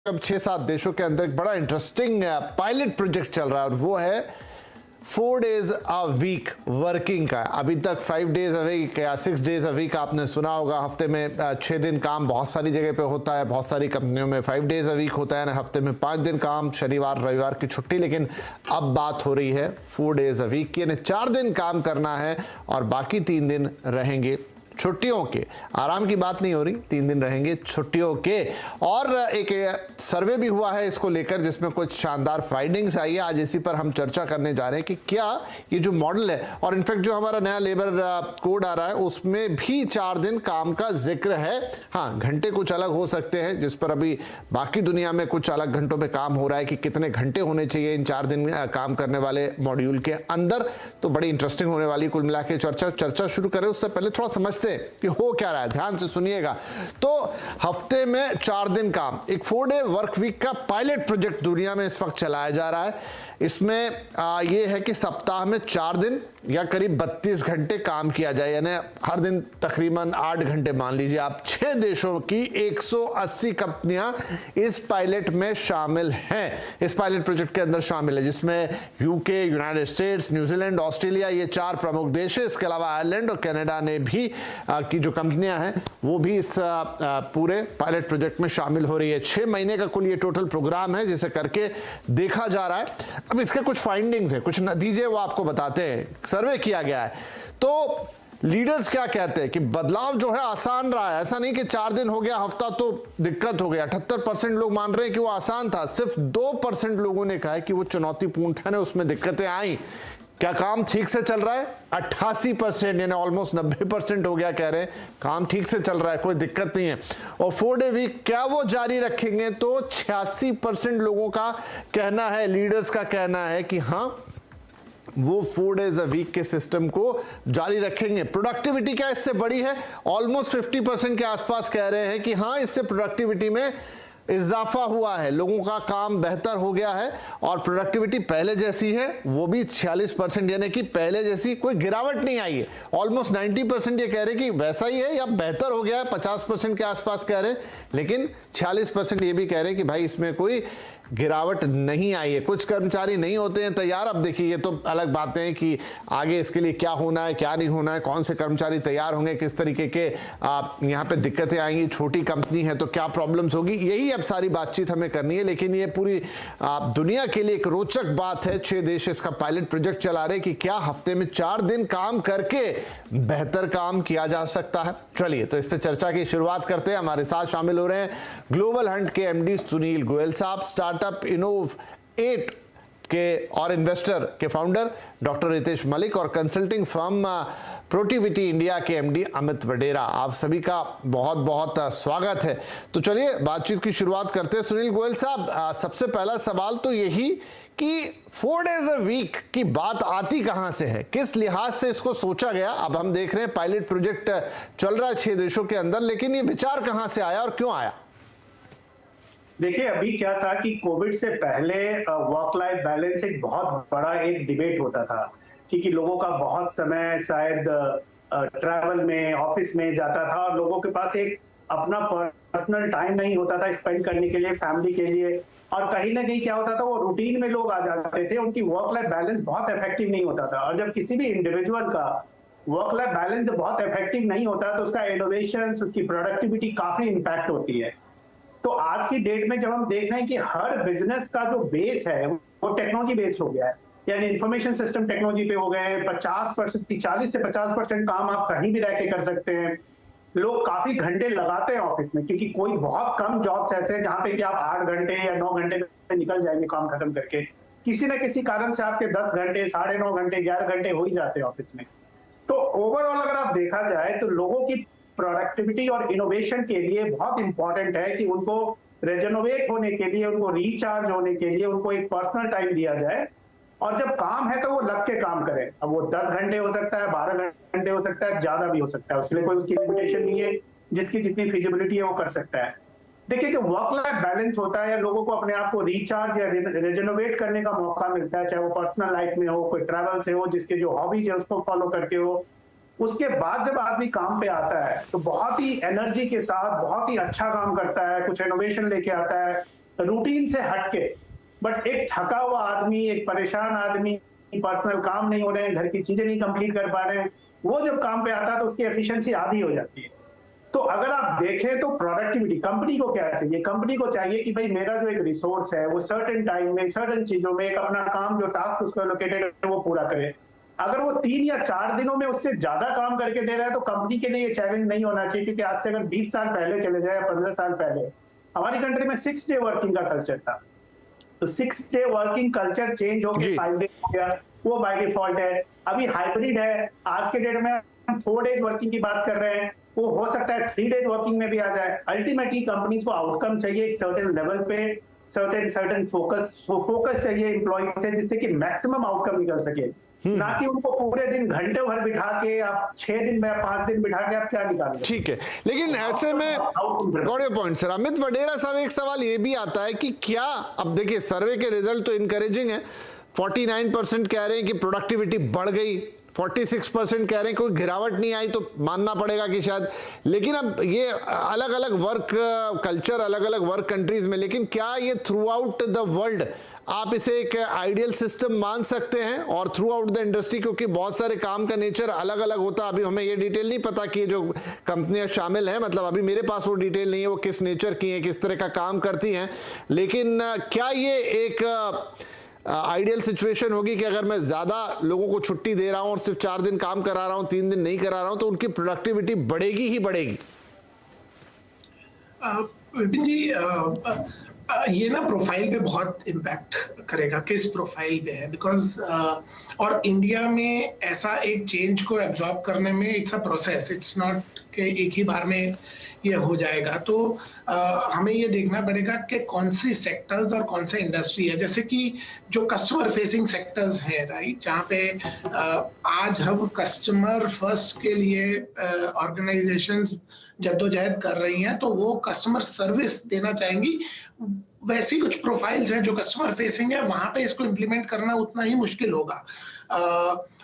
अब 6-7 देशों के अंदर एक बड़ा इंटरेस्टिंग पायलट प्रोजेक्ट चल रहा है और वो है 4 डेज अ वीक वर्किंग का। अभी तक 5 डेज अ वीक या 6 डेज अ वीक आपने सुना होगा। हफ्ते में 6 दिन काम बहुत सारी जगह पे होता है, बहुत सारी कंपनियों में 5 डेज अ वीक होता है ना, हफ्ते में 5 दिन काम, शनिवार रविवार की छुट्टी। लेकिन अब बात हो रही है 4 डेज अ वीक की, यानी 4 दिन काम करना है और बाकी 3 दिन रहेंगे छुट्टियों के। आराम की बात नहीं हो रही, 3 दिन रहेंगे छुट्टियों के। और एक सर्वे भी हुआ है इसको लेकर जिसमें कुछ शानदार फाइंडिंग्स आई है। आज इसी पर हम चर्चा करने जा रहे हैं कि क्या ये जो मॉडल है, और इनफैक्ट जो हमारा नया लेबर कोड आ रहा है उसमें भी 4 दिन काम का जिक्र है। हाँ, घंटे कुछ अलग हो सकते हैं, जिस पर अभी बाकी दुनिया में कुछ अलग घंटों पे काम हो रहा है कि कितने घंटे होने चाहिए इन 4 दिन काम करने वाले मॉड्यूल के अंदर। तो बड़ी इंटरेस्टिंग होने वाली कुल मिला के चर्चा शुरू करें उससे पहले थोड़ा समझते कि हो क्या रहा है। ध्यान से सुनिएगा। तो हफ्ते में 4 दिन काम, एक 4 डे वर्क वीक का पायलट प्रोजेक्ट दुनिया में इस वक्त चलाया जा रहा है। इसमें ये है कि सप्ताह में 4 दिन या करीब 32 घंटे काम किया जाए, यानी हर दिन तकरीबन 8 घंटे। मान लीजिए आप 6 देशों की 180 कंपनियां इस पायलट में शामिल हैं, इस पायलट प्रोजेक्ट के अंदर शामिल है, जिसमें UK, United states, New Zealand, Australia, ये 4 प्रमुख देश है। इसके अलावा आयरलैंड और कनाडा ने भी की जो कंपनियां हैं वो भी इस पूरे पायलट प्रोजेक्ट में शामिल हो रही है। 6 महीने का कुल ये टोटल प्रोग्राम है जिसे करके देखा जा रहा है। अब इसके कुछ फाइंडिंग्स हैं, कुछ नतीजे वो आपको बताते हैं। सर्वे किया गया है तो लीडर्स क्या कहते हैं कि बदलाव जो है आसान रहा है। ऐसा नहीं कि 4 दिन हो गया हफ्ता तो दिक्कत हो गया। 78% लोग मान रहे हैं कि वो आसान था। सिर्फ 2% लोगों ने कहा है कि वो चुनौतीपूर्ण था ना, उसमें दिक्कतें आई। क्या काम ठीक से चल रहा है? 88% यानी ऑलमोस्ट 90% हो गया कह रहे हैं काम ठीक से चल रहा है, कोई दिक्कत नहीं है। और 4 डे वीक क्या वो जारी रखेंगे? तो 86% लोगों का कहना है, लीडर्स का कहना है कि हाँ वो 4 डेज अ वीक के सिस्टम को जारी रखेंगे। प्रोडक्टिविटी क्या इससे बड़ी है? ऑलमोस्ट 50% के आसपास कह रहे हैं कि हाँ इससे प्रोडक्टिविटी में इजाफा हुआ है, लोगों का काम बेहतर हो गया है। और प्रोडक्टिविटी पहले जैसी है वो भी 46%, यानी कि पहले जैसी कोई गिरावट नहीं आई है। ऑलमोस्ट 90% ये कह रहे हैं कि वैसा ही है या बेहतर हो गया है, 50% के आसपास कह रहे हैं। लेकिन 46% ये भी कह रहे हैं कि भाई इसमें कोई गिरावट नहीं आई है। कुछ कर्मचारी नहीं होते हैं तैयार। अब देखिए ये तो अलग बातें हैं कि आगे इसके लिए क्या होना है क्या नहीं होना है, कौन से कर्मचारी तैयार होंगे, किस तरीके के यहाँ पे दिक्कतें आएंगी, छोटी कंपनी है तो क्या प्रॉब्लम्स होगी, यही अब सारी बातचीत हमें करनी है। लेकिन ये पूरी दुनिया के लिए एक रोचक बात है। 6 देश इसका पायलट प्रोजेक्ट चला रहे कि क्या हफ्ते में 4 दिन काम करके बेहतर काम किया जा सकता है। चलिए तो इस पर चर्चा की शुरुआत करते हैं। हमारे साथ शामिल हो रहे हैं ग्लोबल हंट के एमडी सुनील गोयल साहब, स्टार्टअप इनोवेट के और इन्वेस्टर के फाउंडर डॉक्टर रितेश मलिक, और कंसल्टिंग फर्म प्रोटिविटी इंडिया के एमडी अमित वडेरा। आप सभी का बहुत बहुत स्वागत है। तो चलिए बातचीत की शुरुआत करते हैं। सुनील गोयल साहब, सबसे पहला सवाल तो यही कि 4 डेज अ वीक की बात आती कहां से है, किस लिहाज से इसको सोचा गया? अब हम देख रहे हैं पायलट प्रोजेक्ट चल रहा है 6 देशों के अंदर, लेकिन ये विचार कहां से आया और क्यों आया? देखिए, अभी क्या था कि कोविड से पहले वर्क लाइफ बैलेंस एक बहुत बड़ा एक डिबेट होता था, क्योंकि लोगों का बहुत समय शायद ट्रैवल में, ऑफिस में जाता था और लोगों के पास एक अपना पर्सनल टाइम नहीं होता था स्पेंड करने के लिए, फैमिली के लिए। और कहीं ना कहीं क्या होता था, वो रूटीन में लोग आ जाते थे, उनकी वर्क लाइफ बैलेंस बहुत इफेक्टिव नहीं होता था। और जब किसी भी इंडिविजुअल का वर्क लाइफ बैलेंस बहुत इफेक्टिव नहीं होता तो उसका इनोवेशन, उसकी प्रोडक्टिविटी काफी इंपैक्ट होती है। तो आज की डेट में जब हम देख रहे हैं कि हर बिजनेस का जो बेस है वो टेक्नोलॉजी बेस्ड हो गया है, यानी इंफॉर्मेशन सिस्टम टेक्नोलॉजी पे हो गए हैं। 50%, 40 से 50% काम आप कहीं भी रह के कर सकते हैं। लोग काफी घंटे लगाते हैं ऑफिस में, क्योंकि कोई बहुत कम जॉब्स ऐसे हैं जहां पे कि आप 8 घंटे या 9 घंटे में निकल जाएंगे काम खत्म करके। किसी न किसी कारण से आपके 10 घंटे, 9.5 घंटे, 11 घंटे हो ही जाते हैं ऑफिस में। तो ओवरऑल अगर आप देखा जाए तो लोगों की प्रोडक्टिविटी और इनोवेशन के लिए बहुत इंपॉर्टेंट है कि उनको रेजोनोवेट होने के लिए, उनको रिचार्ज होने के लिए उनको एक पर्सनल टाइम दिया जाए। और जब काम है तो वो लग के काम करें। अब वो 10 घंटे हो सकता है, 12 घंटे हो सकता है, ज्यादा भी हो सकता है, उसके लिए कोई उसकी लिमिटेशन नहीं है। जिसकी जितनी फिजिबिलिटी है वो कर सकता है। देखिए, जो वर्क लाइफ बैलेंस होता है या लोगों को अपने आप को रिचार्ज या रेजोनोवेट करने का मौका मिलता है, चाहे वो पर्सनल लाइफ में हो, कोई ट्रैवल से हो, जिसके जो हॉबीज है उसको फॉलो करके हो, उसके बाद जब आदमी काम पे आता है तो बहुत ही एनर्जी के साथ बहुत ही अच्छा काम करता है, कुछ इनोवेशन लेके आता है, रूटीन से हटके। बट एक थका हुआ आदमी, एक परेशान आदमी, पर्सनल काम नहीं हो रहे हैं, घर की चीजें नहीं कंप्लीट कर पा रहे हैं, वो जब काम पे आता है तो उसकी एफिशिएंसी आधी हो जाती है। तो अगर आप देखें तो प्रोडक्टिविटी, कंपनी को क्या चाहिए? कंपनी को चाहिए कि भाई मेरा जो एक रिसोर्स है वो सर्टेन टाइम में, सर्टेन चीजों में एक अपना काम, जो टास्क उसको एलोकेटेड है वो पूरा करे। अगर वो 3 या 4 दिनों में उससे ज्यादा काम करके दे रहा है तो कंपनी के लिए ये चैलेंज नहीं होना चाहिए। क्योंकि आज से अगर 20 साल पहले चले जाए, 15 साल पहले, हमारी कंट्री में 6 डे वर्किंग का कल्चर था। तो 6 डे वर्किंग कल्चर चेंज होकर 5 डे हो गया, वो बाय डिफॉल्ट है। अभी हाइब्रिड है, आज के डेट में हम 4 डेज वर्किंग की बात कर रहे हैं, वो हो सकता है 3 डेज वर्किंग में भी आ जाए। अल्टीमेटली कंपनीज को आउटकम चाहिए एक सर्टेन लेवल पे, सर्टेन फोकस चाहिए एम्प्लॉय से, जिससे कि मैक्सिमम आउटकम निकल सके। ना कि उनको पूरे दिन घंटे भर बिठा के आप 6 दिन में 5 दिन बिठा के आप क्या निकालेंगे। ठीक है, लेकिन ऐसे में got your point sir. Amit Vadera साहब, एक सवाल ये भी आता है कि क्या, अब देखिए सर्वे के रिजल्ट तो इनकरेजिंग है, 49% कह रहे हैं कि प्रोडक्टिविटी बढ़ गई, 46% कह रहे हैं कोई गिरावट नहीं आई, तो मानना पड़ेगा कि शायद। लेकिन अब ये अलग अलग वर्क कल्चर, अलग अलग वर्क कंट्रीज में, लेकिन क्या ये थ्रू आउट द वर्ल्ड आप इसे एक आइडियल सिस्टम मान सकते हैं? और थ्रू आउट द इंडस्ट्री, क्योंकि बहुत सारे काम का नेचर अलग अलग होता है। अभी हमें ये डिटेल नहीं पता कि जो कंपनियां शामिल हैं, मतलब अभी मेरे पास वो डिटेल नहीं है, वो किस नेचर की हैं, किस तरह का काम करती हैं। लेकिन क्या ये एक आइडियल सिचुएशन होगी कि अगर मैं ज्यादा लोगों को छुट्टी दे रहा हूं और सिर्फ 4 दिन काम करा रहा हूं, 3 दिन नहीं करा रहा हूं, तो उनकी प्रोडक्टिविटी बढ़ेगी ही बढ़ेगी? विपिन जी, ये ना प्रोफाइल पे बहुत इम्पैक्ट करेगा, किस प्रोफाइल पे है। बिकॉज और इंडिया में ऐसा एक चेंज को एब्जॉर्ब करने में it's a process, it's not कि एक ही बार में ये हो जाएगा। तो हमें ये देखना पड़ेगा कि कौन सी सेक्टर्स और कौन सा इंडस्ट्री है। जैसे कि जो कस्टमर फेसिंग सेक्टर्स हैं, राइट, जहाँ पे आज हम कस्टमर फर्स्ट के लिए ऑर्गेनाइजेशंस जद्दोजहद कर रही हैं, तो वो कस्टमर सर्विस देना चाहेंगी। वैसी कुछ प्रोफाइल्स हैं जो कस्टमर फेसिंग है, वहां पे इसको इम्प्लीमेंट करना उतना ही मुश्किल होगा।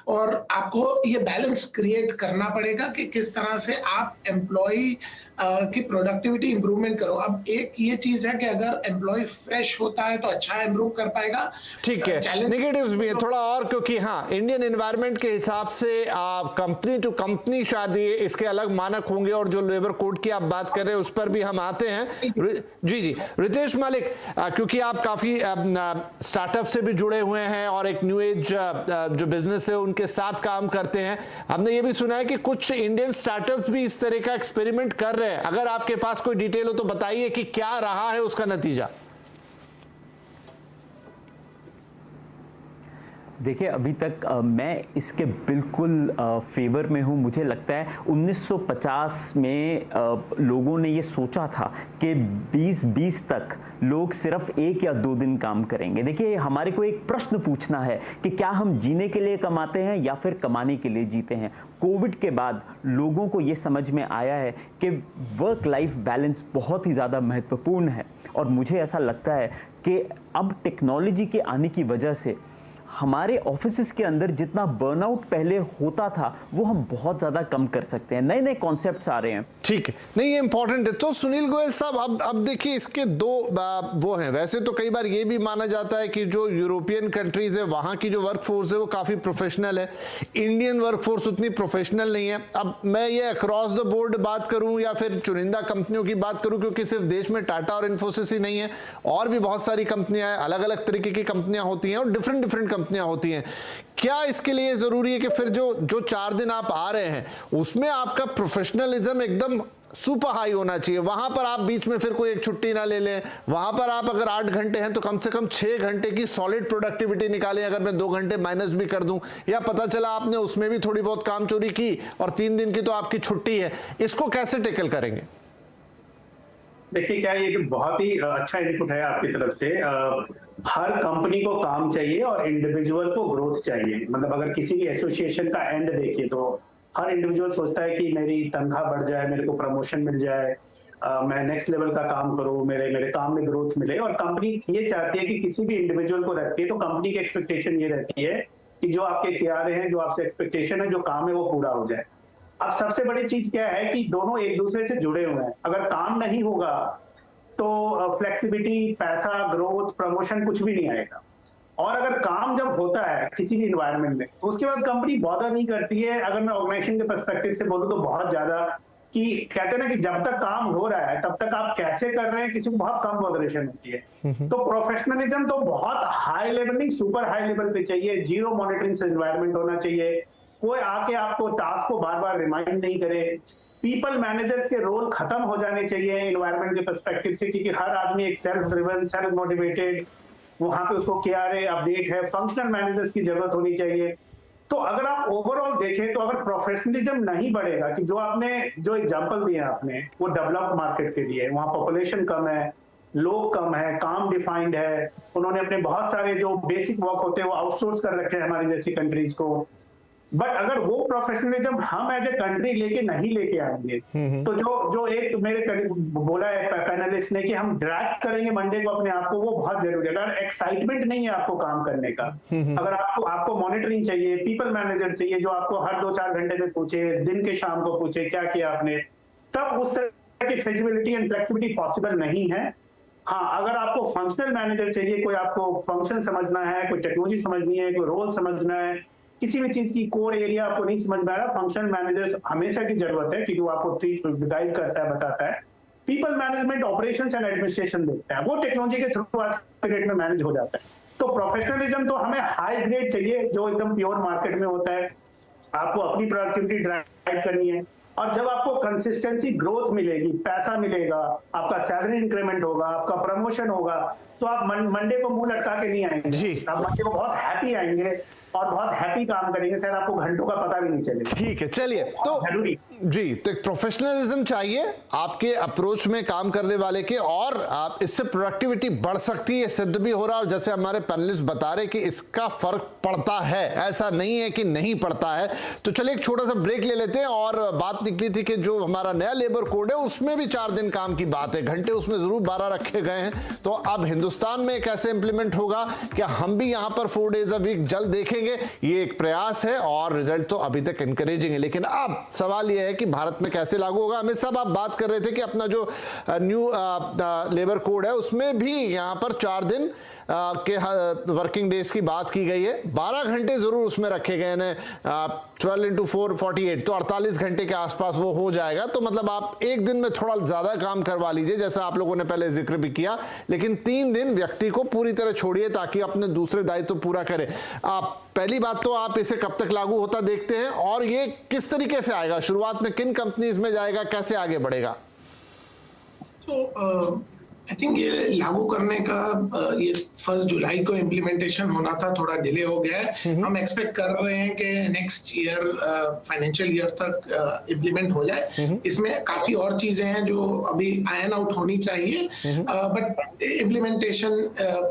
और आपको ये बैलेंस क्रिएट करना पड़ेगा कि किस तरह से आप एम्प्लॉय की प्रोडक्टिविटी इंप्रूवमेंट करो। अब एक ये चीज है कि अगर एम्प्लॉय फ्रेश होता है तो अच्छा इंप्रूव कर पाएगा। ठीक है, नेगेटिव्स भी है थोड़ा और, क्योंकि हाँ, इंडियन एनवायरनमेंट के हिसाब से कंपनी टू कंपनी शायद इसके अलग मानक होंगे, और जो लेबर कोड की आप बात कर रहे हैं उस पर भी हम आते हैं। जी रितेश मलिक, क्योंकि आप काफी स्टार्टअप से भी जुड़े हुए हैं और एक न्यू एज जो बिजनेस है उनके साथ काम करते हैं, हमने ये भी सुना है कि कुछ इंडियन स्टार्टअप्स भी इस तरह का एक्सपेरिमेंट कर रहे हैं। अगर आपके पास कोई डिटेल हो तो बताइए कि क्या रहा है उसका नतीजा। देखिए, अभी तक मैं इसके बिल्कुल फेवर में हूँ। मुझे लगता है 1950 में लोगों ने ये सोचा था कि 2020 तक लोग सिर्फ 1 या 2 दिन काम करेंगे। देखिए, हमारे को एक प्रश्न पूछना है कि क्या हम जीने के लिए कमाते हैं या फिर कमाने के लिए जीते हैं। कोविड के बाद लोगों को ये समझ में आया है कि वर्क लाइफ बैलेंस बहुत ही ज़्यादा महत्वपूर्ण है, और मुझे ऐसा लगता है कि अब टेक्नोलॉजी के आने की वजह से हमारे ऑफिसेस के अंदर जितना बर्नआउट पहले होता था वो हम बहुत ज़्यादा कम कर सकते हैं। नए नए कॉन्सेप्ट्स आ रहे हैं। ठीक है, नहीं ये इंपॉर्टेंट है। तो सुनील गोयल साहब, अब देखिए इसके 2 वो हैं। वैसे तो कई बार ये भी माना जाता है कि जो यूरोपियन कंट्रीज है वहाँ की जो वर्क फोर्स है वो काफ़ी प्रोफेशनल है, इंडियन वर्क फोर्स उतनी प्रोफेशनल नहीं है। अब मैं ये अक्रॉस द बोर्ड बात करूँ या फिर चुनिंदा कंपनियों की बात करूँ, क्योंकि सिर्फ देश में टाटा और इन्फोसिस ही नहीं है, और भी बहुत सारी कंपनियां हैं, अलग अलग तरीके की कंपनियां होती हैं और डिफरेंट कंपनियां होती हैं। क्या इसके लिए जरूरी है कि फिर जो 4 दिन आप आ रहे हैं उसमें आपका प्रोफेशनलिज्म एकदम सुपर हाई होना चाहिए? वहां पर आप बीच में फिर कोई एक छुट्टी ना ले लें। वहां पर आप अगर 8 घंटे हैं तो कम से कम 6 घंटे की सॉलिड प्रोडक्टिविटी निकालें। अगर मैं 2 घंटे माइनस भी कर दूं, या पता चला आपने उसमें भी थोड़ी बहुत काम चोरी की और 3 दिन की तो आपकी छुट्टी है, इसको कैसे टेकल करेंगे? देखिए, क्या ये बहुत ही अच्छा इनपुट है आपकी तरफ से। हर कंपनी को काम चाहिए और इंडिविजुअल को ग्रोथ चाहिए। मतलब अगर किसी भी एसोसिएशन का एंड देखिए तो हर इंडिविजुअल सोचता है कि मेरी तनख्वाह बढ़ जाए, मेरे को प्रमोशन मिल जाए, मैं नेक्स्ट लेवल का काम करूं, मेरे काम में ग्रोथ मिले। और कंपनी ये चाहती है कि किसी भी इंडिविजुअल को रखती है तो कंपनी की एक्सपेक्टेशन ये रहती है कि जो आपके KRA हैं, जो आपसे एक्सपेक्टेशन है, जो काम है वो पूरा हो जाए। अब सबसे बड़ी चीज क्या है कि दोनों एक दूसरे से जुड़े हुए हैं। अगर काम नहीं होगा तो फ्लेक्सिबिलिटी, पैसा, ग्रोथ, प्रमोशन कुछ भी नहीं आएगा। और अगर काम जब होता है किसी भी इन्वायरमेंट में, तो उसके बाद कंपनी बॉदर नहीं करती है। अगर मैं ऑर्गेनाइजेशन के पर्सपेक्टिव से बोलूं तो बहुत ज्यादा, कि कहते हैं ना कि जब तक काम हो रहा है तब तक आप कैसे कर रहे हैं, किसी को बहुत कम बॉदरेशन होती है। तो प्रोफेशनलिज्म तो बहुत हाई लेवल नहीं, सुपर हाई लेवल पे चाहिए। जीरो मॉनिटरिंग से एनवायरनमेंट होना चाहिए, कोई आके आपको टास्क को बार बार रिमाइंड नहीं करे। पीपल मैनेजर्स के रोल खत्म हो जाने चाहिए एनवायरनमेंट के पर्सपेक्टिव से, क्योंकि हर आदमी एक सेल्फ ड्रिवन, सेल्फ मोटिवेटेड, वहां पे उसको क्या है, अपडेट है। फंक्शनल मैनेजर्स की जरूरत होनी चाहिए। तो अगर आप ओवरऑल देखें तो अगर प्रोफेशनलिज्म नहीं बढ़ेगा, कि जो एग्जांपल दिए आपने वो डेवलप्ड मार्केट के लिए, वहां पॉपुलेशन कम है, लोग कम है, काम डिफाइंड है, उन्होंने अपने बहुत सारे जो बेसिक वर्क होते हैं वो आउटसोर्स कर रखे हैं हमारी जैसी कंट्रीज को। बट अगर वो प्रोफेशनलिज्म हम एज ए कंट्री लेके नहीं लेके आएंगे, तो जो एक मेरे बोला है पैनलिस्ट ने कि हम ड्रैग करेंगे मंडे को अपने आप को, वो बहुत जरूरी है। अगर एक्साइटमेंट नहीं है आपको काम करने का, अगर आपको मॉनिटरिंग चाहिए, पीपल मैनेजर चाहिए जो आपको हर 2-4 घंटे में पूछे, दिन के शाम को पूछे क्या किया आपने, तब उस तरह की फ्लेक्सिबिलिटी एंड फ्लेक्सिबिलिटी पॉसिबल नहीं है। हाँ, अगर आपको फंक्शनल मैनेजर चाहिए, कोई आपको फंक्शन समझना है, कोई टेक्नोलॉजी समझनी है, कोई रोल समझना है, किसी भी चीज की कोर एरिया आपको नहीं समझ में आ रहा, फंक्शनल मैनेजर्स हमेशा की जरूरत है, क्योंकि वो आपको गाइड करता है, बताता है। People management, operations and administration देखता है, वो टेक्नोलॉजी के थ्रू आज के डेट में मैनेज हो जाता है। तो प्रोफेशनलिज्म तो हमें हाई ग्रेड चाहिए, जो एकदम प्योर मार्केट में होता है। आपको अपनी प्रोडक्टिविटी ड्राइव करनी है, और जब आपको कंसिस्टेंसी ग्रोथ मिलेगी, पैसा मिलेगा, आपका सैलरी इंक्रीमेंट होगा, आपका प्रमोशन होगा, तो आप मंडे को मुंह लटका के नहीं आएंगे। आप मंडे को बहुत हैप्पी आएंगे और बहुत हैप्पी काम करेंगे, शायद आपको घंटों का पता भी नहीं चलेगा। ठीक है, चलिए, तो जी, तो एक प्रोफेशनलिज्म चाहिए आपके अप्रोच में काम करने वाले के, और आप इससे प्रोडक्टिविटी बढ़ सकती है, सिद्ध भी हो रहा है। और जैसे हमारे पैनलिस्ट बता रहे कि इसका फर्क पड़ता है, ऐसा नहीं है कि नहीं पड़ता है। तो चलिए एक छोटा सा ब्रेक ले लेते हैं। और बात निकली थी कि जो हमारा नया लेबर कोड है उसमें भी 4 दिन काम की बात है, घंटे उसमें जरूर 12 रखे गए हैं। तो अब हिंदुस्तान में कैसे इंप्लीमेंट होगा, क्या हम भी यहां पर 4 डेज अ वीक जल्द देखेंगे? ये एक प्रयास है और रिजल्ट तो अभी तक एनकरेजिंग है, लेकिन अब सवाल यह है कि भारत में कैसे लागू होगा। हमें सब आप बात कर रहे थे कि अपना जो न्यू लेबर कोड है उसमें भी यहां पर 4 दिन के वर्किंग डेज की बात की गई है। 12 घंटे जरूर उसमें रखे गए हैं, 12 into 4 48, तो 48 घंटे के आसपास वो हो जाएगा। तो मतलब आप एक दिन में थोड़ा ज्यादा काम करवा लीजिए, जैसा आप लोगों ने पहले जिक्र भी किया, लेकिन 3 दिन व्यक्ति को पूरी तरह छोड़िए ताकि अपने दूसरे दायित्व पूरा करे। पहली बात तो आप इसे कब तक लागू होता देखते हैं, और ये किस तरीके से आएगा, शुरुआत में किन कंपनीज में जाएगा, कैसे आगे बढ़ेगा? आई थिंक ये लागू करने का ये 1 जुलाई को इम्प्लीमेंटेशन होना था, थोड़ा डिले हो गया है। हम एक्सपेक्ट कर रहे हैं कि नेक्स्ट ईयर फाइनेंशियल ईयर तक इम्प्लीमेंट हो जाए। इसमें काफी और चीजें हैं जो अभी आयन आउट होनी चाहिए, बट इम्प्लीमेंटेशन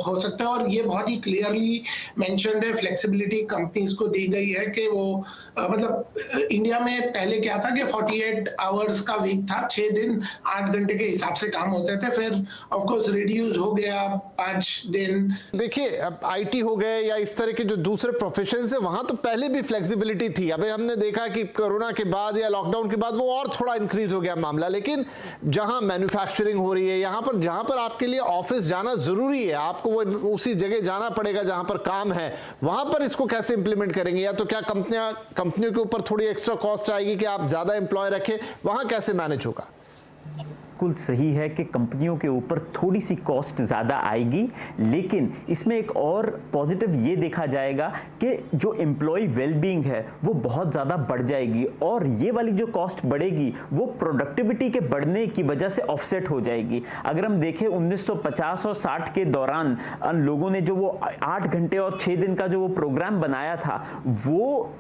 हो सकता है। और ये बहुत ही क्लियरली मेंशन्ड है, फ्लेक्सिबिलिटी कंपनीज को दी गई है कि वो मतलब इंडिया में पहले क्या था कि 48 आवर्स का वीक था, 6 दिन 8 घंटे के हिसाब से काम होते थे, फिर ऑफ कोर्स रिड्यूस हो गया 5 दिन। देखिए, अब आईटी हो गए या इस तरह के जो दूसरे प्रोफेशन है, वहां तो पहले भी फ्लेक्सिबिलिटी थी। अभी हमने देखा कि कोरोना के बाद या लॉकडाउन के बाद वो और थोड़ा इंक्रीज हो गया मामला। लेकिन जहां मैन्युफैक्चरिंग हो रही है, यहां पर जहां पर आपके लिए ऑफिस जाना जरूरी है, आपको वो उसी जगह जाना पड़ेगा जहां पर काम है, वहां पर इसको कैसे इंप्लीमेंट करेंगे? या तो क्या कंपनियों के ऊपर थोड़ी एक्स्ट्रा कॉस्ट आएगी कि आप ज्यादा एम्प्लॉय रखें, वहां कैसे मैनेज होगा? बिल्कुल सही है कि कंपनियों के ऊपर थोड़ी सी कॉस्ट ज़्यादा आएगी, लेकिन इसमें एक और पॉजिटिव ये देखा जाएगा कि जो एम्प्लॉय वेलबींग है वो बहुत ज़्यादा बढ़ जाएगी, और ये वाली जो कॉस्ट बढ़ेगी वो प्रोडक्टिविटी के बढ़ने की वजह से ऑफसेट हो जाएगी। अगर हम देखें 1950 और 60 के दौरान लोगों ने जो वो 8 घंटे और 6 दिन का जो वो प्रोग्राम बनाया था वो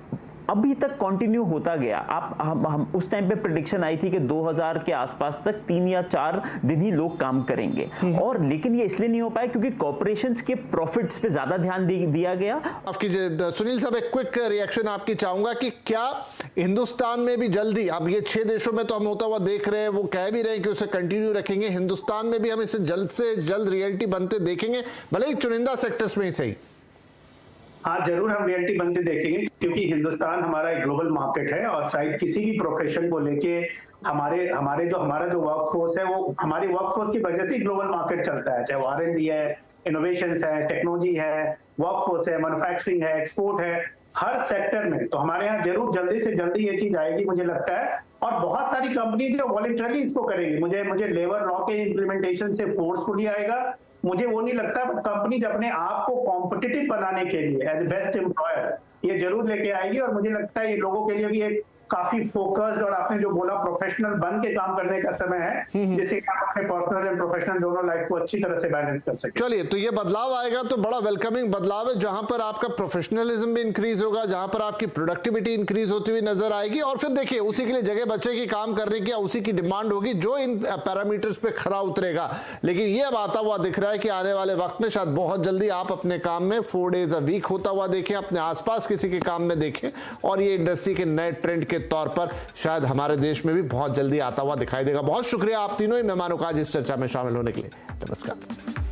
अभी तक कंटिन्यू होता गया। हम उस टाइम पे प्रेडिक्शन आई थी कि 2000 के आसपास तक 3 या 4 दिन ही लोग काम करेंगे, और लेकिन ये इसलिए नहीं हो पाया क्योंकि कॉर्पोरेशंस के प्रॉफिट्स पे ज्यादा ध्यान दिया गया। आपकी सुनील साहब, एक क्विक रिएक्शन आपकी चाहूंगा कि क्या हिंदुस्तान में भी जल्दी, अब ये 6 देशों में तो हम होता हुआ देख रहे हैं, वो कह भी रहे हैं कि उसे कंटिन्यू रखेंगे, हिंदुस्तान में भी हम इसे जल्द से जल्द रियलिटी बनते देखेंगे, भले ही चुनिंदा सेक्टर्स में ही सही? हाँ, जरूर हम रियलिटी बनते देखेंगे, क्योंकि हिंदुस्तान हमारा एक ग्लोबल मार्केट है और शायद किसी भी प्रोफेशन को लेके हमारा जो वर्कफोर्स है वो हमारी वर्कफोर्स की वजह से ग्लोबल मार्केट चलता है, चाहे वो R&D है, इनोवेशंस है, टेक्नोलॉजी है, वर्कफोर्स है, मैन्युफैक्चरिंग है, एक्सपोर्ट है, हर सेक्टर में। तो हमारे यहाँ जरूर जल्दी से जल्दी ये चीज आएगी मुझे लगता है, और बहुत सारी कंपनी जो वॉलंटरली इसको करेंगी। मुझे लेबर लॉ के इम्प्लीमेंटेशन से फोर्सफुली आएगा, मुझे वो नहीं लगता, बट कंपनी अपने आप को कॉम्पिटिटिव बनाने के लिए एज बेस्ट एम्प्लॉयर ये जरूर लेके आएगी। और मुझे लगता है ये लोगों के लिए भी एक काफी फोकस्ड और आपने जो बोला प्रोफेशनल बन के काम करने का समय है, जिससे कि आप अपने पर्सनल एंड प्रोफेशनल दोनों लाइफ को अच्छी तरह से बैलेंस कर सके। चलिए, तो ये बदलाव आएगा तो बड़ा वेलकमिंग बदलाव है, जहां पर आपका प्रोफेशनलिज्म भी इंक्रीज होगा, जहां पर आपकी प्रोडक्टिविटी इंक्रीज होती हुई नजर आएगी। और फिर देखिए, उसी के लिए जगह बचेगी काम करने की, उसी की डिमांड होगी जो इन पैरामीटर्स पे खरा उतरेगा। लेकिन ये अब आता हुआ दिख रहा है कि आने वाले वक्त में शायद बहुत जल्दी आप अपने काम में 4 डेज अ वीक होता हुआ देखें, अपने आसपास किसी के काम में देखें, और ये इंडस्ट्री के नए ट्रेंड के तौर पर शायद हमारे देश में भी बहुत जल्दी आता हुआ दिखाई देगा। बहुत शुक्रिया आप तीनों ही मेहमानों का आज इस चर्चा में शामिल होने के लिए। नमस्कार।